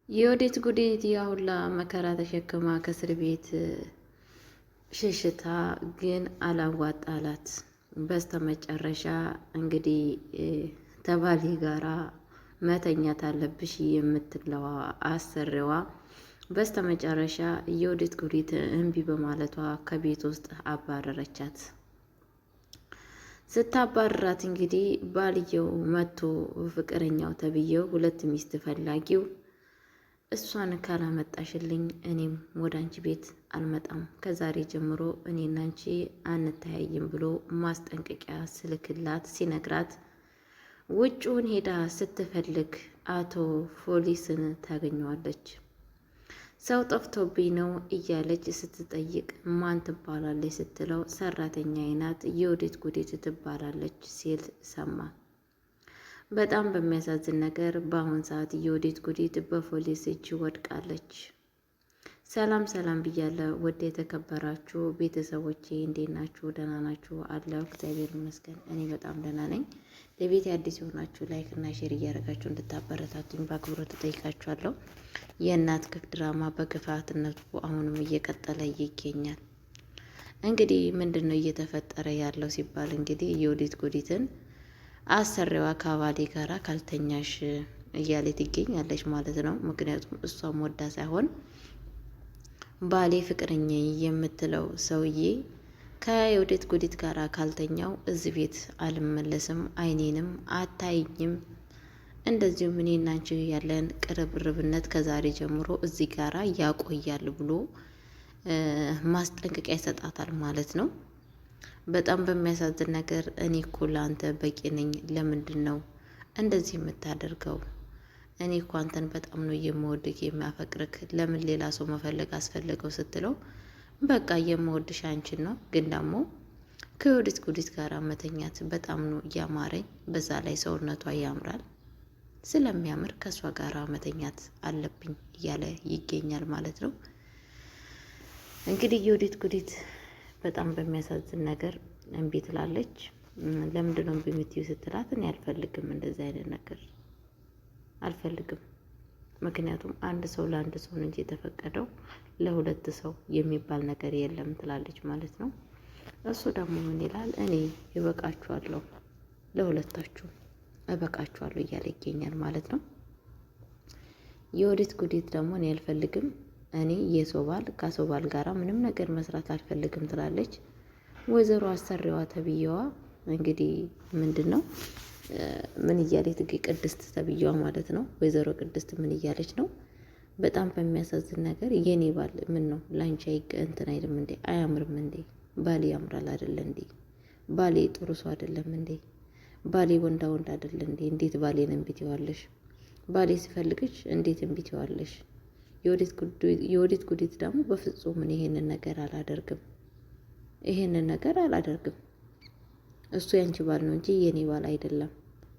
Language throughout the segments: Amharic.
የወዴት ጉዴት ያሁላ መከራ ተሸክማ ከእስር ቤት ሽሽታ ግን አላዋጣላት። በስተመጨረሻ እንግዲህ ተባሌ ጋራ መተኛት አለብሽ የምትለዋ አሰሪዋ በስተመጨረሻ የወዴት ጉዴት እምቢ በማለቷ ከቤት ውስጥ አባረረቻት። ስታባረራት እንግዲህ ባልየው መጥቶ ፍቅረኛው ተብዬው ሁለት ሚስት ፈላጊው እሷን ካላመጣሽልኝ እኔም ወደ አንቺ ቤት አልመጣም፣ ከዛሬ ጀምሮ እኔና አንቺ አንተያይም ብሎ ማስጠንቀቂያ ስልክላት ሲነግራት ውጭውን ሄዳ ስትፈልግ አቶ ፖሊስን ታገኘዋለች። ሰው ጠፍቶብኝ ነው እያለች ስትጠይቅ ማን ትባላለች ስትለው ሰራተኛዬ ናት የወዴት ጉዴት ትባላለች ሲል ሰማ። በጣም በሚያሳዝን ነገር በአሁን ሰዓት የወዴት ጉዴት በፖሊስ እጅ ወድቃለች። ሰላም ሰላም ብያለሁ። ወደ የተከበራችሁ ቤተሰቦቼ እንዴት ናችሁ? ደህና ናችሁ? አለሁ እግዚአብሔር ይመስገን እኔ በጣም ደህና ነኝ። ለቤት አዲስ የሆናችሁ ላይክ እና ሼር እያደረጋችሁ እንድታበረታቱኝ በአክብሮት እጠይቃችኋለሁ። የእናት ክፍ ድራማ በክፋትነቱ አሁንም እየቀጠለ ይገኛል። እንግዲህ ምንድን ነው እየተፈጠረ ያለው ሲባል እንግዲህ የወዴት ጉዴትን አሰሪዋ ከባሌ ጋራ ካልተኛሽ እያለ ትገኛለች ማለት ነው። ምክንያቱም እሷም ወዳ ሳይሆን ባሌ ፍቅረኛ የምትለው ሰውዬ ከወዴት ጉዴት ጋራ ካልተኛው እዚህ ቤት አልመለስም፣ አይኔንም አታይኝም፣ እንደዚሁም እኔና አንቺ ያለን ቅርብርብነት ከዛሬ ጀምሮ እዚህ ጋራ ያቆያል ብሎ ማስጠንቀቂያ ይሰጣታል ማለት ነው። በጣም በሚያሳዝን ነገር እኔ እኮ ለአንተ በቂ ነኝ፣ ለምንድን ነው እንደዚህ የምታደርገው? እኔ እኮ አንተን በጣም ነው የምወድህ የሚያፈቅርክ፣ ለምን ሌላ ሰው መፈለግ አስፈለገው ስትለው በቃ የምወድሽ አንቺን ነው፣ ግን ደግሞ ከወዴት ጉዴት ጋር መተኛት በጣም ነው እያማረኝ፣ በዛ ላይ ሰውነቷ ያምራል፣ ስለሚያምር ከእሷ ጋር መተኛት አለብኝ እያለ ይገኛል ማለት ነው። እንግዲህ የወዴት ጉዴት በጣም በሚያሳዝን ነገር እምቢ ትላለች። ለምንድን ነው እምቢ የምትይው ስትላት እኔ አልፈልግም፣ እንደዚህ አይነት ነገር አልፈልግም። ምክንያቱም አንድ ሰው ለአንድ ሰው እንጂ የተፈቀደው ለሁለት ሰው የሚባል ነገር የለም ትላለች ማለት ነው። እሱ ደግሞ ምን ይላል? እኔ እበቃችኋለሁ፣ ለሁለታችሁ እበቃችኋለሁ እያለ ይገኛል ማለት ነው። የወዴት ጉዴት ደግሞ እኔ አልፈልግም፣ እኔ የሰው ባል ከሰው ባል ጋራ ምንም ነገር መስራት አልፈልግም ትላለች። ወይዘሮ አሰሪዋ ተብዬዋ እንግዲህ ምንድን ነው ምን እያለች ትገኝ? ቅድስት ተብዬዋ ማለት ነው። ወይዘሮ ቅድስት ምን እያለች ነው? በጣም በሚያሳዝን ነገር የኔ ባል ምን ነው ላንቺ እንትን አይልም እንዴ? አያምርም እንዴ? ባሌ ያምራል አይደለ እንዴ? ባሌ ጥሩ ሰው አይደለም እንዴ? ባሌ ወንዳ ወንድ አይደለ እንዴ? እንዴት ባሌን እምቢ ትይዋለሽ? ባሌ ሲፈልግሽ እንዴት እምቢ ትይዋለሽ? የወዴት ጉዴት ደግሞ በፍጹም እኔ ይሄንን ነገር አላደርግም፣ ይሄንን ነገር አላደርግም። እሱ ያንቺ ባል ነው እንጂ የኔ ባል አይደለም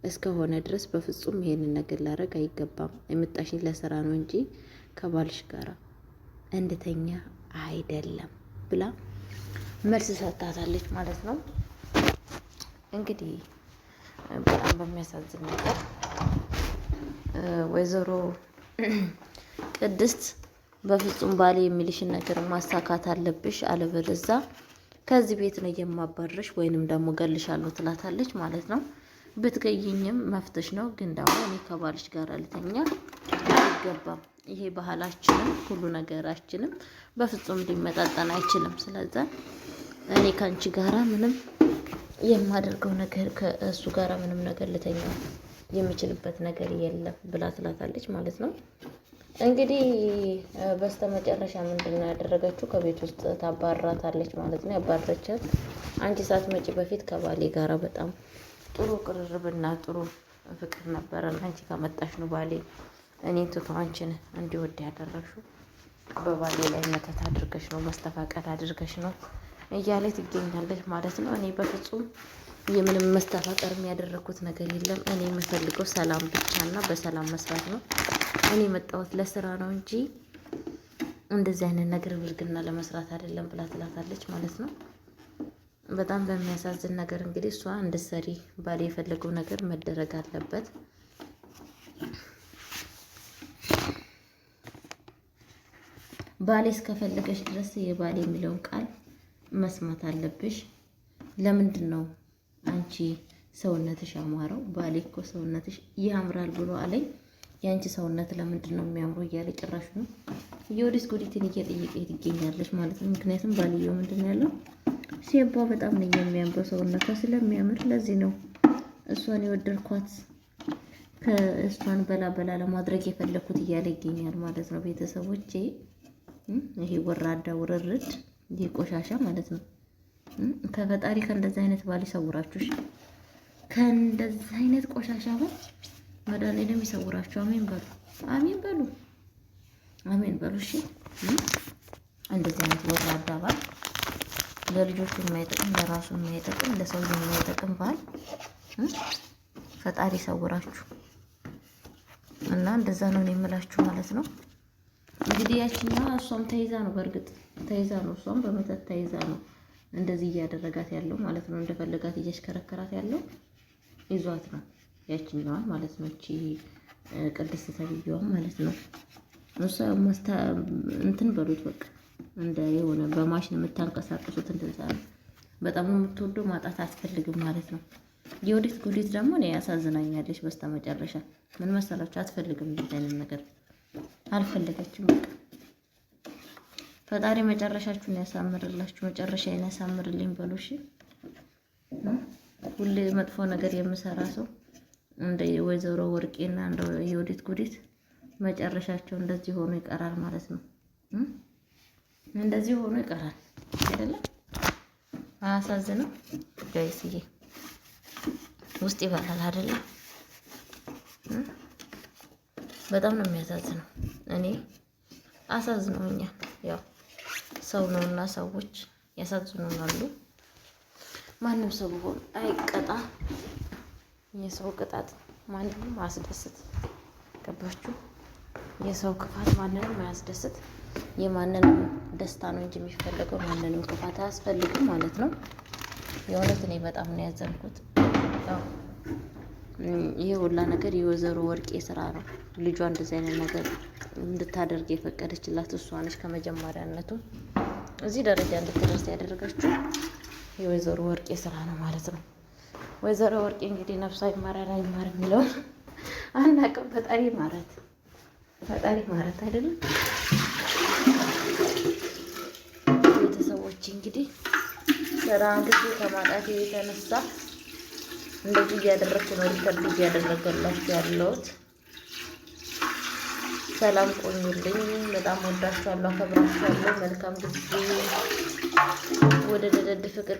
እስከሆነ ድረስ በፍጹም ይሄንን ነገር ላደርግ አይገባም። የምጣሽኝ ለስራ ነው እንጂ ከባልሽ ጋራ እንድተኛ አይደለም ብላ መልስ ሰጣታለች ማለት ነው። እንግዲህ በጣም በሚያሳዝን ነገር ወይዘሮ ቅድስት በፍጹም ባሌ የሚልሽን ነገር ማሳካት አለብሽ፣ አለበለዛ ከዚህ ቤት ነው የማባረሽ ወይንም ደግሞ ገልሻለሁ ትላታለች ማለት ነው። ብትገይኝም መፍተሽ ነው፣ ግን ደግሞ እኔ ከባልሽ ጋር ልተኛ አይገባም። ይሄ ባህላችንም ሁሉ ነገራችንም በፍጹም ሊመጣጠን አይችልም። ስለዛ እኔ ከአንቺ ጋራ ምንም የማደርገው ነገር ከእሱ ጋራ ምንም ነገር ልተኛ የሚችልበት ነገር የለም ብላ ትላታለች ማለት ነው። እንግዲህ በስተመጨረሻ ምንድን ነው ያደረገችው? ከቤት ውስጥ ታባራታለች ማለት ነው። ያባረቻት አንቺ ሳትመጪ በፊት ከባሌ ጋራ በጣም ጥሩ ቅርርብና ጥሩ ፍቅር ነበረን፣ አንቺ ከመጣሽ ነው ባሌ እኔን ትቶ አንቺን እንዲወድ ያደረግሽው፣ በባሌ ላይ መተት አድርገሽ ነው፣ መስተፋቀር አድርገሽ ነው እያለ ትገኛለች ማለት ነው። እኔ በፍጹም የምንም መስተፋቀር ያደረኩት ነገር የለም። እኔ የምፈልገው ሰላም ብቻና በሰላም መስራት ነው። እኔ መጣሁት ለስራ ነው እንጂ እንደዚህ አይነት ነገር ብልግና ለመስራት አይደለም ብላ ትላታለች ማለት ነው። በጣም በሚያሳዝን ነገር እንግዲህ እሷ እንድትሰሪ ባሌ የፈለገው ነገር መደረግ አለበት። ባሌ እስከፈለገች ድረስ የባሌ የሚለውን ቃል መስማት አለብሽ። ለምንድን ነው አንቺ ሰውነትሽ ያማረው? ባሌ እኮ ሰውነትሽ ያምራል ብሎ አለኝ። የአንቺ ሰውነት ለምንድን ነው የሚያምረው እያለ ጭራሽ ነው የወዲስ ጉዲትን እየጠየቀ ትገኛለች ማለት ነው። ምክንያቱም ባልየው ምንድን ነው ያለው? ሴባ በጣም ነው የሚያምረው ሰውነቷ ስለሚያምር ለዚህ ነው እሷን የወደድኳት ከእሷን በላ ለማድረግ የፈለኩት እያለ ይገኛል ማለት ነው። ቤተሰቦቼ ይሄ ወራዳ ውርርድ ይሄ ቆሻሻ ማለት ነው። ከፈጣሪ ከእንደዚህ አይነት ባል ይሰውራችሁ። ከእንደዚህ አይነት ቆሻሻ ባል መድኃኒዓለም ይሰውራችሁ። አሜን በሉ፣ አሜን በሉ፣ አሜን በሉ። እሺ እንደዚህ አይነት ወራዳ ባል ለልጆቹ የማይጠቅም ለራሱ የማይጠቅም ለሰው የማይጠቅም ባል ፈጣሪ ይሰውራችሁ እና እንደዛ ነው የምላችሁ ማለት ነው። እንግዲህ ያችኛዋ እሷም ተይዛ ነው፣ በእርግጥ ተይዛ ነው፣ እሷም በመተት ተይዛ ነው እንደዚህ እያደረጋት ያለው ማለት ነው። እንደፈለጋት እያሽከረከራት ያለው ይዟት ነው ያችኛዋ ማለት ነው። እቺ ቅድስት ተብዬዋ ማለት ነው። እሷ እንትን በሉት በቃ እንደ የሆነ በማሽን የምታንቀሳቅሱት እንደዛ ነው። በጣም የምትወደው ማጣት አትፈልግም ማለት ነው። የወዲት ጉዲት ደግሞ እኔ ያሳዝናኛለች። በስተመጨረሻ ምን መሰላችሁ? አትፈልግም እንደዚህ አይነት ነገር አልፈለገችም። በቃ ፈጣሪ መጨረሻችሁን ያሳምርላችሁ፣ መጨረሻዬን ያሳምርልኝ በሉ እሺ። ሁሌ መጥፎ ነገር የምሰራ ሰው እንደ ወይዘሮ ወርቄና እንደ የወዲት ጉዲት መጨረሻቸው እንደዚህ ሆኖ ይቀራል ማለት ነው። እንደዚህ ሆኖ ይቀራል አይደለም? አያሳዝንም? ጋይስዬ ውስጥ ይበላል አይደለም? በጣም ነው የሚያሳዝነው። እኔ አሳዝነውኛል። ያው ሰው ነውና ሰዎች ያሳዝኑናሉ። ማንም ሰው ቢሆን አይቀጣ። የሰው ቅጣት ማንንም አያስደስት። ገባችሁ? የሰው ክፋት ማንንም አያስደስት። የማንንም ደስታ ነው እንጂ የሚፈለገው ማንንም ክፋት አያስፈልግም ማለት ነው። የእውነት እኔ በጣም ነው ያዘንኩት። ይሄ ሁላ ነገር የወይዘሮ ወርቄ ስራ ነው። ልጇ እንደዚህ አይነት ነገር እንድታደርግ የፈቀደችላት እሷ ነች። ከመጀመሪያነቱ እዚህ ደረጃ እንድትደርስ ያደረገችው የወይዘሮ ወርቄ ስራ ነው ማለት ነው። ወይዘሮ ወርቄ እንግዲህ ነፍሷ ይማራል አይማር የሚለውን አናውቅም። ፈጣሪ ማረት፣ ፈጣሪ ማረት አይደለም። ቤተሰቦች እንግዲህ ስራ እንግዲህ ከማጣት የተነሳ እንደዚህ እያደረግኩ ነው ሪከርድ እያደረገላችሁ ያለሁት። ሰላም ቆዩልኝ። በጣም ወዳችኋለሁ፣ አከብራችኋለሁ። መልካም ጊዜ። ወደ ደደድ ፍቅር